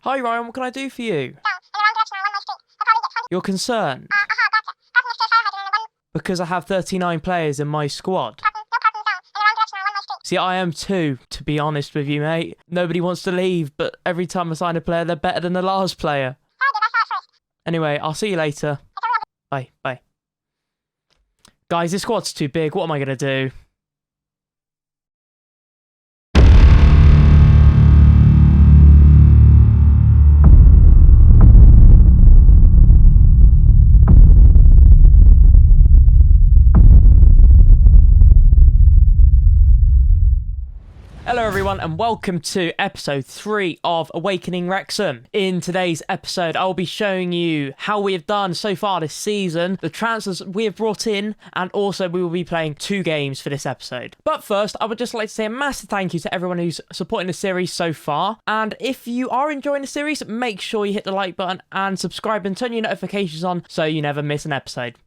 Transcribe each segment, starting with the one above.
Hi Ryan, what can I do for you? You're concerned? Because I have 39 players in my squad. See, I am too, to be honest with you, mate. Nobody wants to leave, but every time I sign a player, they're better than the last player. Anyway, I'll see you later. Bye. Guys, this squad's too big. What am I going to do? Hello everyone and welcome to episode 3 of Awakening Wrexham. In today's episode I will be showing you how we have done so far this season, the transfers we have brought in, and also we will be playing 2 games for this episode. But first I would just like to say a massive thank you to everyone who's supporting the series so far, and if you are enjoying the series, make sure you hit the like button and subscribe and turn your notifications on so you never miss an episode.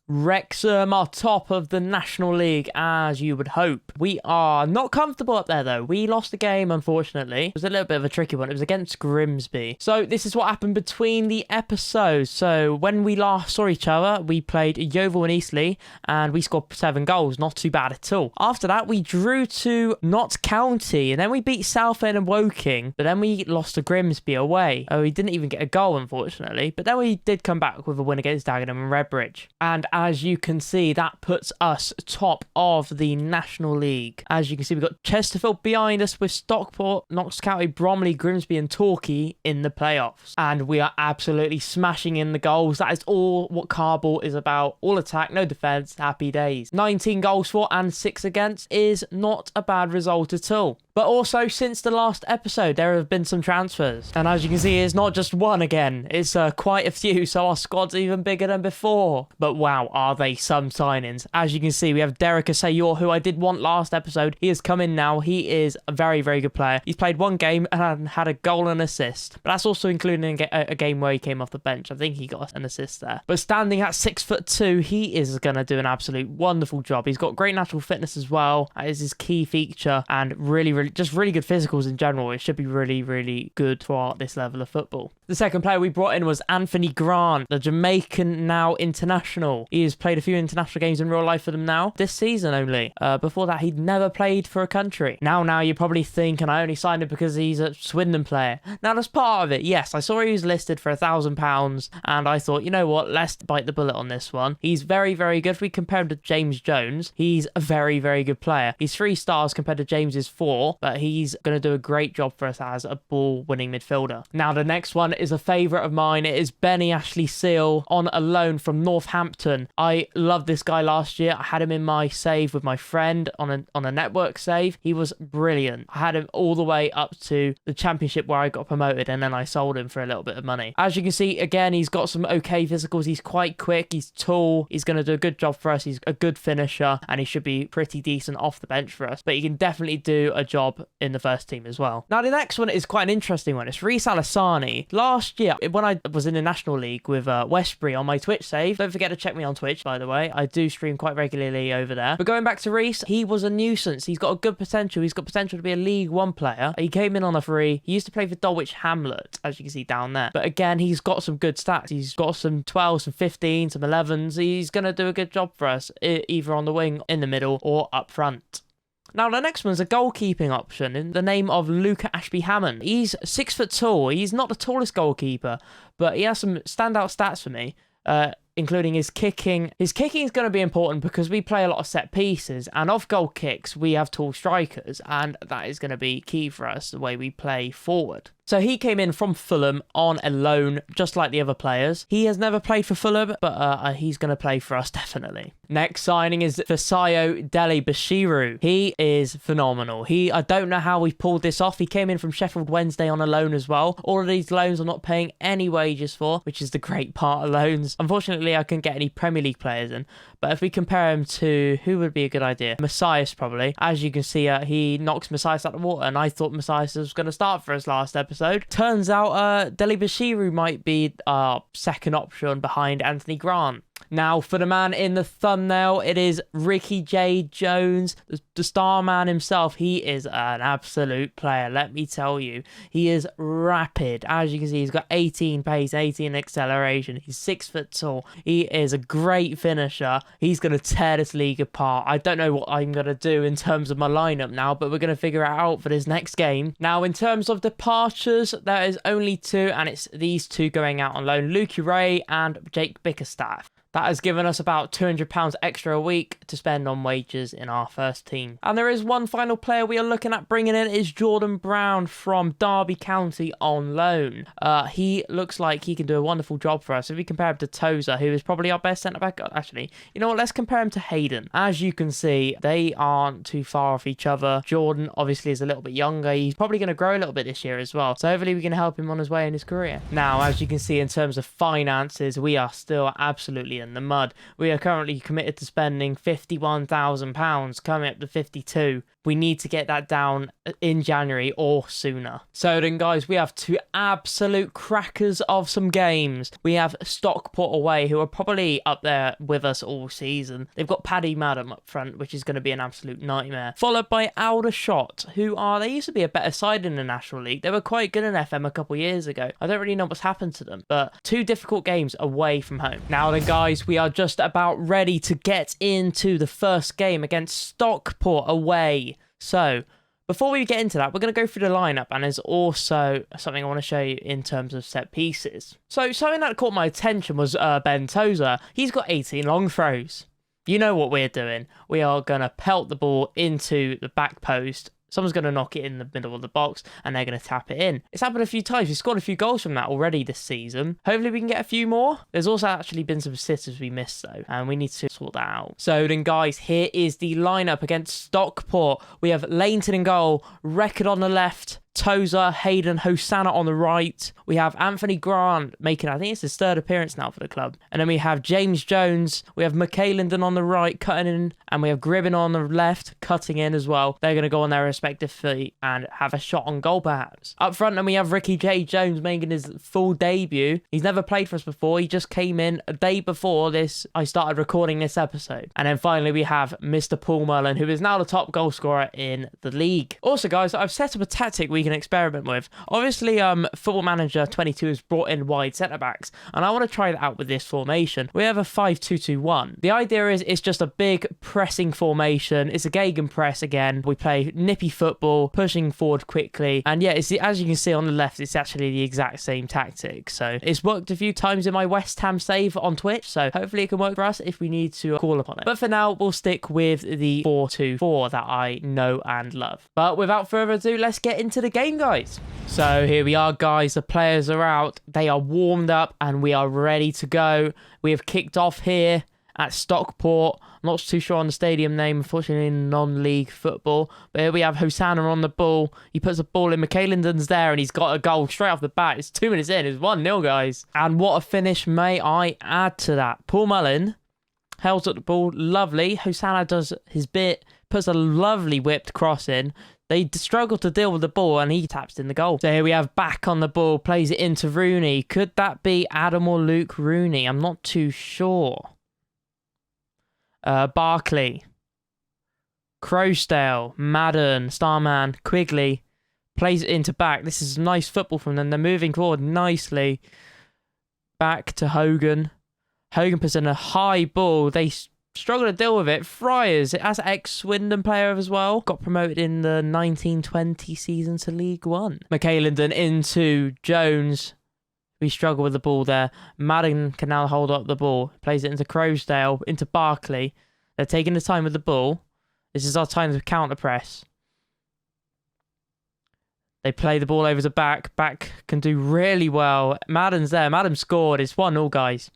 Wrexham are top of the National League, as you would hope. We are not comfortable up there, though. We lost the game, unfortunately. It was a little bit of a tricky one. It was against Grimsby. So this is what happened between the episodes. So when we last saw each other, we played Yeovil and Eastleigh, and we scored 7 goals. Not too bad at all. After that, we drew to Notts County, and then we beat Southend and Woking, but then we lost to Grimsby away. Oh, we didn't even get a goal, unfortunately. But then we did come back with a win against Dagenham and Redbridge. And as you can see, that puts us top of the National League. As you can see, we've got Chesterfield behind us with Stockport, Notts County, Bromley, Grimsby and Torquay in the playoffs. And we are absolutely smashing in the goals. That is all what Carball is about. All attack, no defence, happy days. 19 goals for and 6 against is not a bad result at all. But also, since the last episode, there have been some transfers. And as you can see, it's not just one again. It's quite a few, so our squad's even bigger than before. But wow, are they some signings. As you can see, we have Derek Asayor, who I did want last episode. He has come in now. He is a very, very good player. He's played 1 game and had a goal and assist. But that's also including a game where he came off the bench. I think he got an assist there. But standing at 6'2", he is going to do an absolute wonderful job. He's got great natural fitness as well. That is his key feature. And really good physicals in general. It should be really good for this level of football. The second player we brought in was Anthony Grant, the Jamaican now international. He has played a few international games in real life for them now, this season only. Before that, he'd never played for a country. Now you probably think, and I only signed him because he's a Swindon player. Now, that's part of it. Yes, I saw he was listed for £1,000, and I thought, you know what, let's bite the bullet on this one. He's very good. If we compare him to James Jones, he's a very good player. He's 3 stars compared to James's 4, but he's going to do a great job for us as a ball-winning midfielder. Now, the next one is a favourite of mine. It is Benny Ashley Seal on a loan from Northampton. I loved this guy last year. I had him in my save with my friend on a network save. He was brilliant. I had him all the way up to the championship where I got promoted, and then I sold him for a little bit of money. As you can see, again, he's got some okay physicals. He's quite quick. He's tall. He's going to do a good job for us. He's a good finisher, and he should be pretty decent off the bench for us. But he can definitely do a job in the first team as well. Now, the next one is quite an interesting one. It's Reece Alasani. Last year, when I was in the National League with Westbury on my Twitch save, don't forget to check me on Twitch, by the way. I do stream quite regularly over there. But going back to Reece, he was a nuisance. He's got a good potential. He's got potential to be a League 1 player. He came in on a free. He used to play for Dulwich Hamlet, as you can see down there. But again, he's got some good stats. He's got some 12s, some 15s, some 11s. He's going to do a good job for us, either on the wing, in the middle, or up front. Now, the next one's a goalkeeping option in the name of Luca Ashby-Hammond. He's 6 foot tall. He's not the tallest goalkeeper, but he has some standout stats for me, including his kicking. His kicking is going to be important because we play a lot of set pieces, and off goal kicks, we have tall strikers, and that is going to be key for us, the way we play forward. So he came in from Fulham on a loan, just like the other players. He has never played for Fulham, but he's going to play for us, definitely. Next signing is Fisayo Dele Bashiru. He is phenomenal. I don't know how we pulled this off. He came in from Sheffield Wednesday on a loan as well. All of these loans I'm not paying any wages for, which is the great part of loans. Unfortunately, I couldn't get any Premier League players in, but if we compare him to, who would be a good idea? Messias, probably. As you can see, he knocks Messias out of the water, and I thought Messias was going to start for us last episode. Turns out Dele Bashiru might be our second option behind Anthony Grant. Now, for the man in the thumbnail, it is RICKY-JADE Jones, the star man himself. He is an absolute player, let me tell you. He is rapid. As you can see, he's got 18 pace, 18 acceleration. He's 6 foot tall. He is a great finisher. He's going to tear this league apart. I don't know what I'm going to do in terms of my lineup now, but we're going to figure it out for this next game. Now, in terms of departures, there is only 2, and it's these 2 going out on loan, Luke Ray and Jake Bickerstaff. That has given us about £200 extra a week to spend on wages in our first team. And there is one final player we are looking at bringing in, is Jordan Brown from Derby County on loan. He looks like he can do a wonderful job for us. If we compare him to Tozer, who is probably our best centre-back. Actually, you know what? Let's compare him to Hayden. As you can see, they aren't too far off each other. Jordan obviously is a little bit younger. He's probably going to grow a little bit this year as well. So hopefully we can help him on his way in his career. Now, as you can see, in terms of finances, we are still absolutely in the mud. We are currently committed to spending £51,000, coming up to 52. We need to get that down in January or sooner. So then, guys, we have 2 absolute crackers of some games. We have Stockport away, who are probably up there with us all season. They've got Paddy Madden up front, which is going to be an absolute nightmare. Followed by Aldershot, they used to be a better side in the National League. They were quite good in FM a couple years ago. I don't really know what's happened to them, but 2 difficult games away from home. Now then, guys, we are just about ready to get into the first game against Stockport away. So, before we get into that, we're going to go through the lineup, and there's also something I want to show you in terms of set pieces. So, something that caught my attention was Ben Tozer. He's got 18 long throws. You know what we're doing. We are going to pelt the ball into the back post. Someone's going to knock it in the middle of the box, and they're going to tap it in. It's happened a few times. We've scored a few goals from that already this season. Hopefully we can get a few more. There's also actually been some sitters we missed, though, and we need to sort that out. So then, guys, here is the lineup against Stockport. We have Lainton in goal, Record on the left, Tozer, Hayden, Hosanna on the right. We have Anthony Grant making, I think it's his 3rd appearance now for the club. And then we have James Jones. We have McCalendon on the right, cutting in. And we have Gribbin on the left, cutting in as well. They're going to go on their respective feet and have a shot on goal, perhaps. Up front, then we have RICKY-JADE Jones making his full debut. He's never played for us before. He just came in a day before this. I started recording this episode. And then finally, we have Mr. Paul Mullen, who is now the top goal scorer in the league. Also, guys, I've set up a tactic we can experiment with. Obviously, Football Manager 22 has brought in wide centre backs, and I want to try that out with this formation. We have a 5-2-2-1. The idea is it's just a big pressing formation. It's a gegenpress again. We play nippy football, pushing forward quickly, and yeah, as you can see on the left, it's actually the exact same tactic. So it's worked a few times in my West Ham save on Twitch, so hopefully it can work for us if we need to call upon it. But for now, we'll stick with the 4-2-4 that I know and love. But without further ado, let's get into the game, guys. So here we are, guys. The players are out. They are warmed up and we are ready to go. We have kicked off here at Stockport. I'm not too sure on the stadium name, unfortunately, in non-league football. But here we have Hosanna on the ball. He puts the ball in. McCalendon's there and he's got a goal straight off the bat. It's 2 minutes in. It's 1-0, guys. And what a finish, may I add to that. Paul Mullen held up the ball. Lovely. Hosanna does his bit. Puts a lovely whipped cross in. They struggle to deal with the ball and he taps in the goal. So here we have back on the ball, plays it into Rooney. Could that be Adam or Luke Rooney? I'm not too sure. Barkley. Crowsdale. Madden. Starman. Quigley. Plays it into back. This is nice football from them. They're moving forward nicely. Back to Hogan. Hogan puts in a high ball. They struggle to deal with it. Friars, as an ex-Swindon player as well, got promoted in the 1920 season to League One. McCalendon into Jones. We struggle with the ball there. Madden can now hold up the ball. Plays it into Crowsdale, into Barkley. They're taking the time with the ball. This is our time to counter press. They play the ball over to back. Back can do really well. Madden's there. Madden scored. It's 1-0, guys.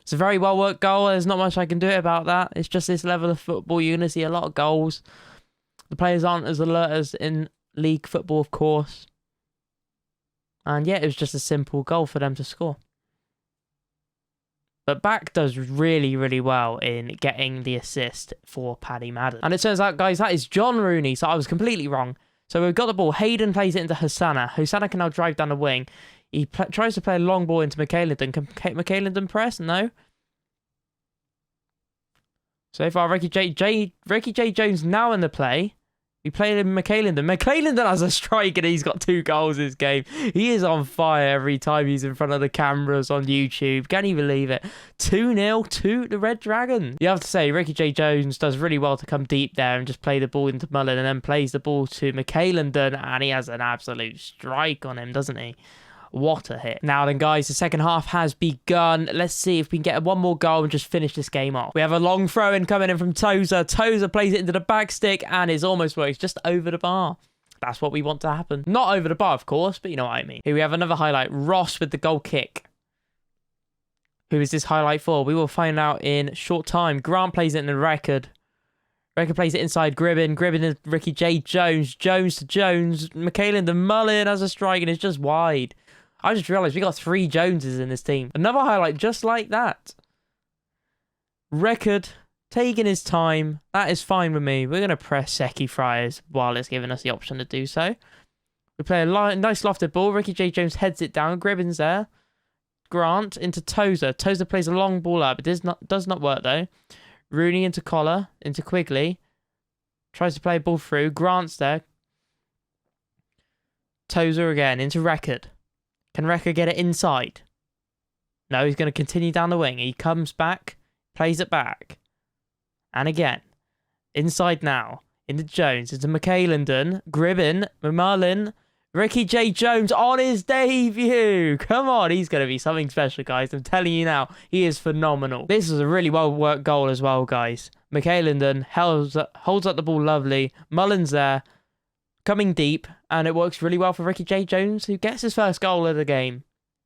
It's a very well-worked goal. There's not much I can do about that. It's just this level of football. You're going to see a lot of goals. The players aren't as alert as in league football, of course. And yeah, it was just a simple goal for them to score. But Back does really, really well in getting the assist for Paddy Madden. And it turns out, guys, that is John Rooney. So I was completely wrong. So we've got the ball. Hayden plays it into Hosanna. Hosanna can now drive down the wing. He tries to play a long ball into McCalendon. Can McCalendon press? No. So far, Ricky-Jade Jones now in the play. We played him McCalendon. McCalendon has a strike and he's got 2 goals this game. He is on fire every time he's in front of the cameras on YouTube. Can you believe it? 2-0 to the Red Dragon. You have to say, Ricky-Jade Jones does really well to come deep there and just play the ball into Mullen and then plays the ball to McCalendon, and he has an absolute strike on him, doesn't he? What a hit. Now then, guys, the second half has begun. Let's see if we can get one more goal and just finish this game off. We have a long throw-in coming in from Tozer. Tozer plays it into the back stick and it almost works just over the bar. That's what we want to happen. Not over the bar, of course, but you know what I mean. Here we have another highlight. Ross with the goal kick. Who is this highlight for? We will find out in short time. Grant plays it in the record. Record plays it inside Gribbin. Gribbin is Ricky-Jade Jones. Jones to Jones. McCalendon, the Mullen has a strike and it's just wide. I just realised we got 3 Joneses in this team. Another highlight just like that. Record taking his time. That is fine with me. We're going to press Seki Friars while it's giving us the option to do so. We play a nice lofted ball. Ricky-Jade Jones heads it down. Gribbin's there. Grant into Tozer. Tozer plays a long ball up. It does not work though. Rooney into Collar. Into Quigley. Tries to play a ball through. Grant's there. Tozer again into Record. Can Record get it inside? No, he's going to continue down the wing. He comes back, plays it back. And again, inside now. Into Jones, into McCalendon, Gribbin, Mullen, Ricky-Jade Jones on his debut. Come on, he's going to be something special, guys. I'm telling you now, he is phenomenal. This was a really well-worked goal as well, guys. McCalendon holds up the ball lovely. Mullen's there. Coming deep, and it works really well for Ricky-Jade Jones, who gets his first goal of the game.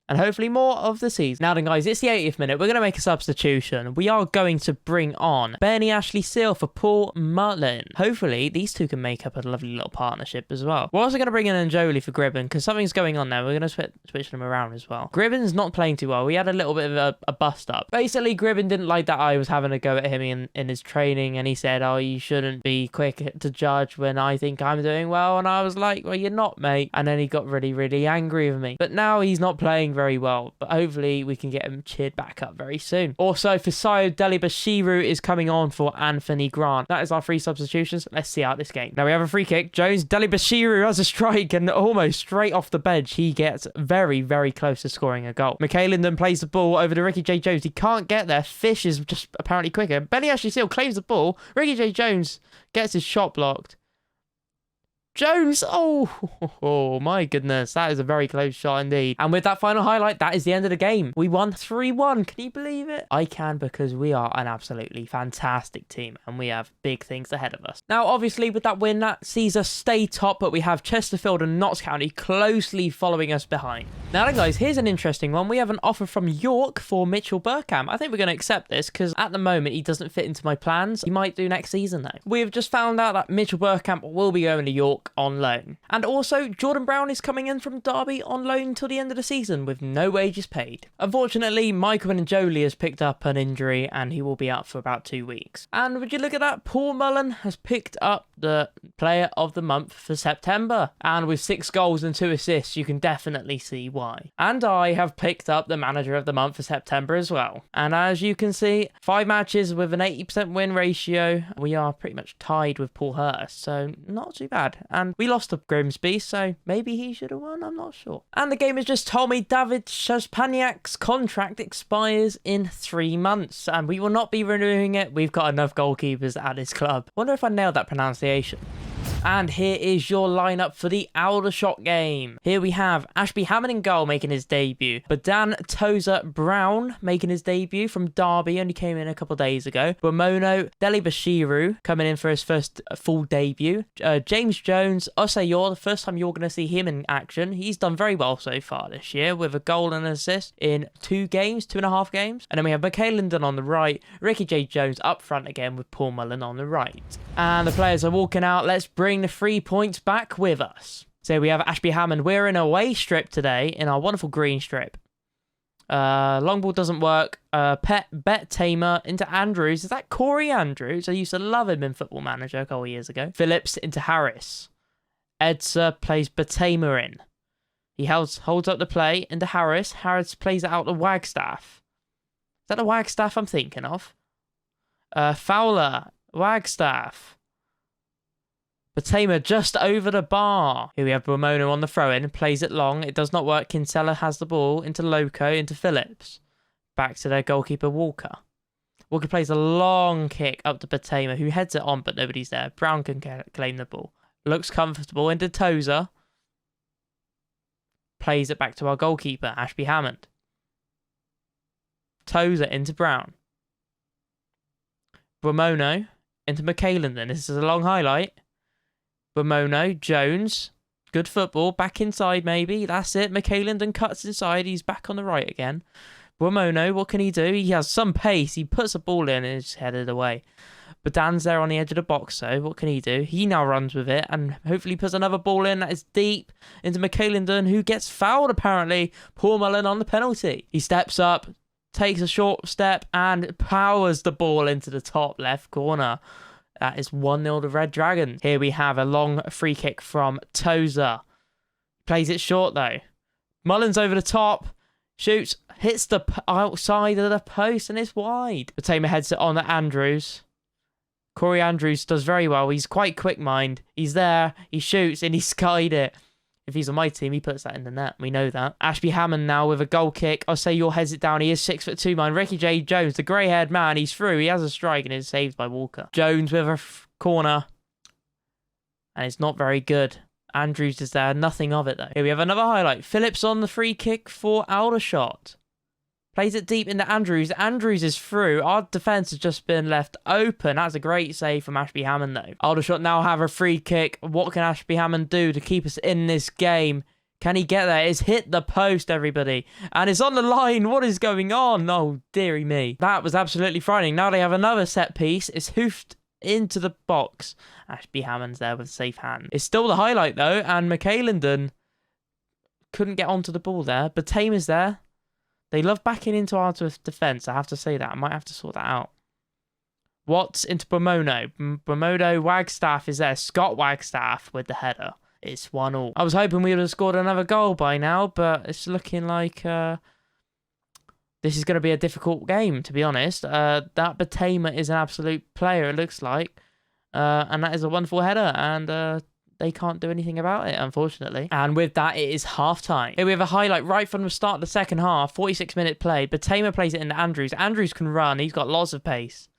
And hopefully more of the season. Now then, guys, it's the 80th minute. We're going to make a substitution. We are going to bring on Bernie Ashley Seal for Paul Mullen. Hopefully, these two can make up a lovely little partnership as well. We're also going to bring in Njoli for Gribbin, because something's going on there. We're going to switch them around as well. Gribbin's not playing too well. We had a little bit of a bust-up. Basically, Gribbin didn't like that I was having a go at him in his training, and he said, oh, you shouldn't be quick to judge when I think I'm doing well. And I was like, well, you're not, mate. And then he got really, really angry with me. But now he's not playing very well, but hopefully we can get him cheered back up very soon. Also, Fisayo Delibashiru is coming on for Anthony Grant. That is our 3 substitutions. Let's see out this game. Now we have a free kick. Jones, Delibashiru has a strike, and almost straight off the bench, he gets very, very close to scoring a goal. McCalendon plays the ball over to Ricky-Jade Jones. He can't get there. Fish is just apparently quicker. Benny Ashley Seal claims the ball. Ricky-Jade Jones gets his shot blocked. Jones, oh my goodness, that is a very close shot indeed. And with that final highlight, that is the end of the game. We won 3-1. Can you believe it? I can, because we are an absolutely fantastic team and we have big things ahead of us. Now, obviously, with that win, that sees us stay top, but we have Chesterfield and Notts County closely following us behind. Now then, guys, here's an interesting one. We have an offer from York for Mitchell Burkham. I think we're going to accept this because at the moment, he doesn't fit into my plans. He might do next season, though. We've just found out that Mitchell Burkham will be going to York on loan. And also, Jordan Brown is coming in from Derby on loan till the end of the season with no wages paid. Unfortunately, Michael Njoli has picked up an injury and he will be out for about 2 weeks. And would you look at that? Paul Mullen has picked up the player of the month for September. And with 6 goals and 2 assists, you can definitely see why. And I have picked up the manager of the month for September as well. And as you can see, 5 matches with an 80% win ratio. We are pretty much tied with Paul Hurst, so not too bad. And we lost to Grimsby, so maybe he should have won, I'm not sure. And the game has just told me David Shazpaniak's contract expires in 3 months, and we will not be renewing it. We've got enough goalkeepers at this club. Wonder if I nailed that pronunciation. And here is your lineup for the Aldershot game. Here we have Ashby Hammond in goal making his debut. Badan Tozer Brown making his debut from Derby, only came in a couple of days ago. Wamono Delibashiru coming in for his first full debut. James Jones, Osayor, the first time you're going to see him in action. He's done very well so far this year with a goal and an assist in 2.5 games. And then we have McCalendon on the right, Ricky-Jade Jones up front again with Paul Mullen on the right. And the players are walking out. Let's bring the 3 points back with us. So we have Ashby Hammond. We're in a away strip today in our wonderful green strip. Long ball doesn't work. Bet Tamer into Andrews. Is that Corey Andrews? I used to love him in Football Manager a couple of years ago. Phillips into Harris. Edsa plays Batamer in. He holds up the play into Harris. Harris plays it out to Wagstaff. Is that the Wagstaff I'm thinking of? Fowler, Wagstaff. Batema just over the bar. Here we have Ramono on the throw-in. Plays it long. It does not work. Kinsella has the ball. Into Loco. Into Phillips. Back to their goalkeeper, Walker. Walker plays a long kick up to Batema, who heads it on, but nobody's there. Brown can claim the ball. Looks comfortable. Into Tozer. Plays it back to our goalkeeper, Ashby Hammond. Tozer into Brown. Ramono into McCallan then. This is a long highlight. Ramono, Jones. Good football. Back inside maybe. That's it. McCallan then cuts inside. He's back on the right again. Ramono, what can he do? He has some pace. He puts a ball in and it's headed away. But Dan's there on the edge of the box, so what can he do? He now runs with it and hopefully puts another ball in that is deep into McCallan, who gets fouled apparently. Paul Mullen on the penalty. He steps up, takes a short step and powers the ball into the top left corner. That is 1-0 to Red Dragons. Here we have a long free kick from Tozer. Plays it short though. Mullen's over the top. Shoots. Hits the outside of the post and it's wide. Batema heads it on to Andrews. Corey Andrews does very well. He's quite quick mind. He's there. He shoots and he skied it. If he's on my team, he puts that in the net. We know that. Ashby Hammond now with a goal kick. I'll say your heads it down. He is 6'2" man. RICKY-JADE Jones, the grey-haired man. He's through. He has a strike and is saved by Walker. Jones with a corner. And it's not very good. Andrews is there. Nothing of it though. Here we have another highlight. Phillips on the free kick for Aldershot. Plays it deep into Andrews. Andrews is through. Our defence has just been left open. That's a great save from Ashby Hammond, though. Aldershot now have a free kick. What can Ashby Hammond do to keep us in this game? Can he get there? It's hit the post, everybody. And it's on the line. What is going on? Oh, dearie me. That was absolutely frightening. Now they have another set piece. It's hoofed into the box. Ashby Hammond's there with a safe hand. It's still the highlight, though. And McCallan couldn't get onto the ball there. But Tamer's there. They love backing into our defence. I have to say that. I might have to sort that out. Watts into Bramono. Bramono, Wagstaff is there. Scott Wagstaff with the header. It's 1-1. I was hoping we would have scored another goal by now, but it's looking like this is going to be a difficult game, to be honest. That Batema is an absolute player, it looks like. And that is a wonderful header. And they can't do anything about it, unfortunately. And with that, it is half-time. Here we have a highlight right from the start of the second half. 46-minute play. Batema plays it into Andrews. Andrews can run. He's got lots of pace.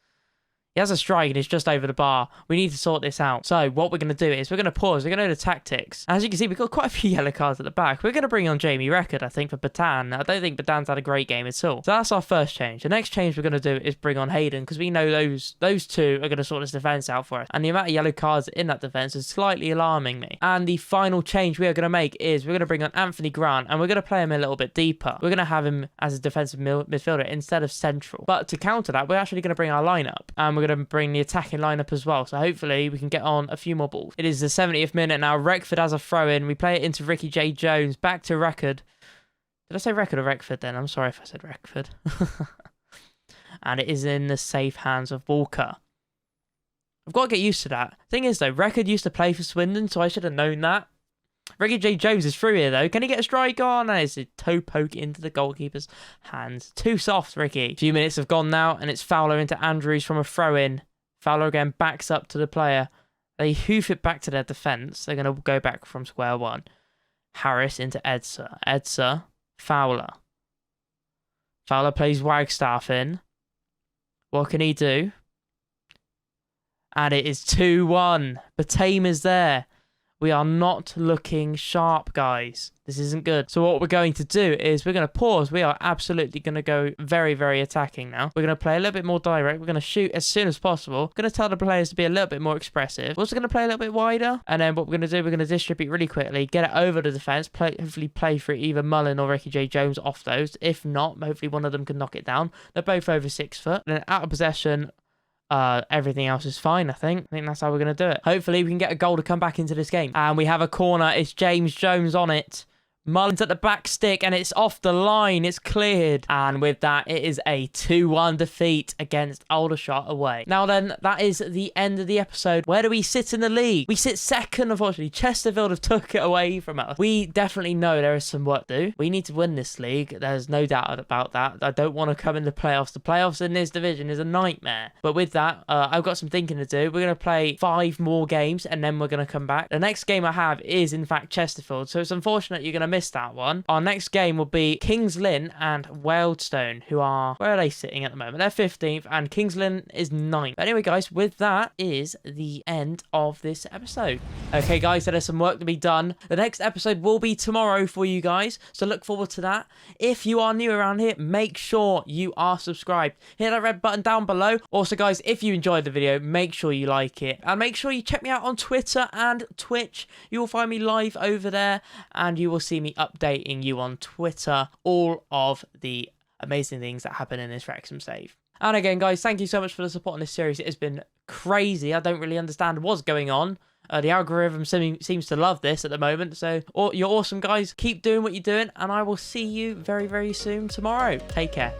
He has a strike and it's just over the bar. We need to sort this out. So what we're going to do is we're going to pause. We're going to go to tactics. As you can see, we've got quite a few yellow cards at the back. We're going to bring on Jamie Record, I think, for Batan. I don't think Batan's had a great game at all. So that's our first change. The next change we're going to do is bring on Hayden because we know those two are going to sort this defence out for us. And the amount of yellow cards in that defence is slightly alarming me. And the final change we are going to make is we're going to bring on Anthony Grant and we're going to play him a little bit deeper. We're going to have him as a defensive midfielder instead of central. But to counter that, we're actually going to bring our lineup and we're going to bring the attacking lineup as well. So hopefully we can get on a few more balls. It is the 70th minute now. Reckford has a throw in. We play it into RICKY-JADE Jones. Back to Record. Did I say Record or Reckford then? I'm sorry if I said Reckford. And it is in the safe hands of Walker. I've got to get used to that. Thing is though, Record used to play for Swindon, so I should have known that. RICKY-JADE Jones is through here though. Can he get a strike on? And it's a toe poke into the goalkeeper's hands. Too soft, Ricky. A few minutes have gone now, and it's Fowler into Andrews from a throw in. Fowler again backs up to the player. They hoof it back to their defence. They're going to go back from square one. Harris into Edser. Edser. Fowler. Fowler plays Wagstaff in. What can he do? And it is 2-1. Batema's there. We are not looking sharp, guys. This isn't good. So what we're going to do is we're going to pause. We are absolutely going to go very, very attacking now. We're going to play a little bit more direct. We're going to shoot as soon as possible. We're going to tell the players to be a little bit more expressive. We're also going to play a little bit wider. And then what we're going to do, we're going to distribute really quickly, get it over the defence, hopefully play for either Mullen or RICKY-JADE Jones off those. If not, hopefully one of them can knock it down. They're both over 6 foot. And then out of possession, everything else is fine, I think. I think that's how we're going to do it. Hopefully we can get a goal to come back into this game. And we have a corner. It's James Jones on it. Mullins at the back stick, and it's off the line. It's cleared. And with that, it is a 2-1 defeat against Aldershot away. Now then, that is the end of the episode. Where do we sit in the league? We sit second, unfortunately. Chesterfield have took it away from us. We definitely know there is some work to do. We need to win this league. There's no doubt about that. I don't want to come in the playoffs. The playoffs in this division is a nightmare. But with that, I've got some thinking to do. We're going to play 5 more games, and then we're going to come back. The next game I have is, in fact, Chesterfield. So it's unfortunate you're going to miss that one. Our next game will be Kings Lynn and Wealdstone, who are... Where are they sitting at the moment? They're 15th, and Kings Lynn is 9th. But anyway, guys, with that is the end of this episode. Okay, guys, so there's some work to be done. The next episode will be tomorrow for you guys, so look forward to that. If you are new around here, make sure you are subscribed. Hit that red button down below. Also, guys, if you enjoyed the video, make sure you like it. And make sure you check me out on Twitter and Twitch. You will find me live over there, and you will see me updating you on Twitter all of the amazing things that happen in this Wrexham save. And again, guys, thank you so much for the support on this series. It has been crazy. I don't really understand what's going on. The algorithm seems to love this at the moment. So you're awesome, guys. Keep doing what you're doing, and I will see you very, very soon tomorrow. Take care.